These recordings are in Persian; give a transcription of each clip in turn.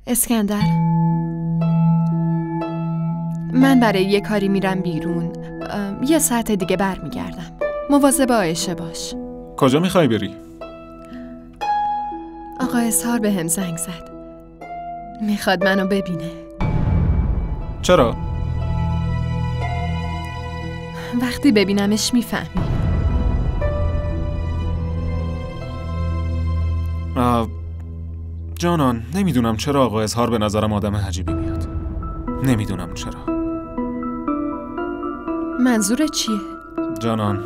اسکندر، من برای یه کاری میرم بیرون. 1 ساعت دیگه برمیگردم. مواظب عایشه باش. کجا میخوای بری؟ آقا اسحار به هم زنگ زد. میخواد منو ببینه. چرا؟ وقتی ببینمش میفهمی. جانان، نمیدونم چرا آقا اسحار به نظرم آدم عجیبی میاد. نمیدونم چرا. منظورت چیه؟ جانان،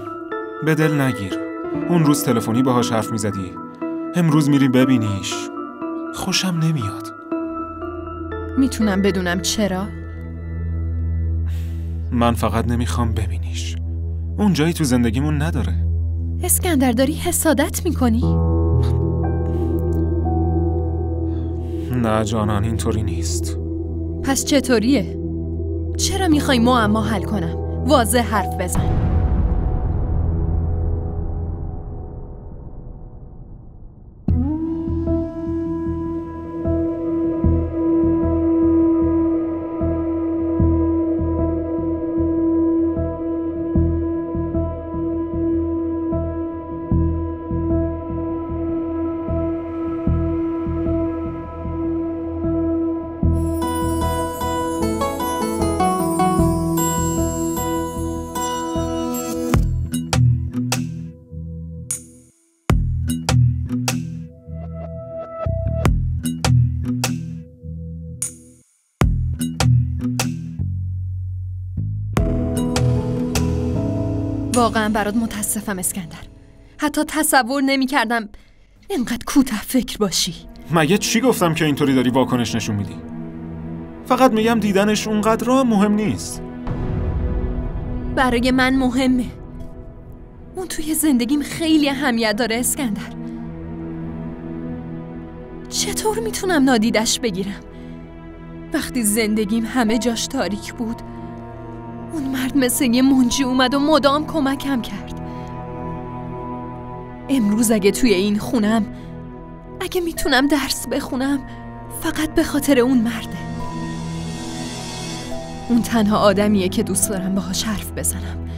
به دل نگیر. اون روز تلفنی باهاش حرف میزدی، امروز میری ببینیش. خوشم نمیاد. میتونم بدونم چرا؟ من فقط نمیخوام ببینیش. اون جایی تو زندگیمون نداره. اسکندر، داری حسادت میکنی؟ نه جانان، اینطوری نیست. پس چطوریه؟ چرا میخوای معما حل کنم؟ واضح حرف بزن. واقعا برات متاسفم اسکندر. حتی تصور نمی کردم اینقدر کوته فکر باشی. مگه چی گفتم که اینطوری داری واکنش نشون میدی؟ فقط میگم دیدنش اونقدر مهم نیست. برای من مهمه. اون توی زندگیم خیلی اهمیت داره اسکندر. چطور میتونم نادیدش بگیرم؟ وقتی زندگیم همه جاش تاریک بود، اون مرد مثل یه منجی اومد و مدام کمکم کرد. امروز اگه توی این خونم، اگه میتونم درس بخونم، فقط به خاطر اون مرده. اون تنها آدمیه که دوست دارم باهاش حرف بزنم.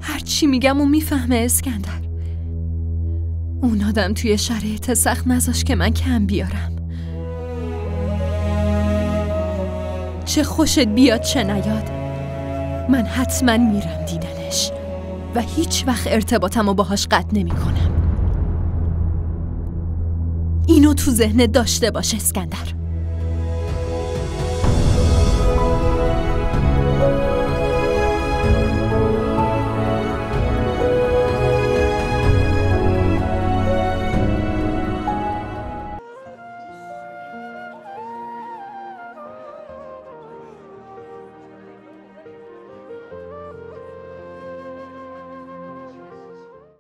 هر چی میگم اون میفهمه اسکندر. اون آدم توی شرایط سخت نذاش که من کم بیارم. چه خوشت بیاد چه نیاد، من حتما میرم دیدنش و هیچ وقت ارتباطمو باهاش قطع نمی کنم. اینو تو ذهنت داشته باش اسکندر.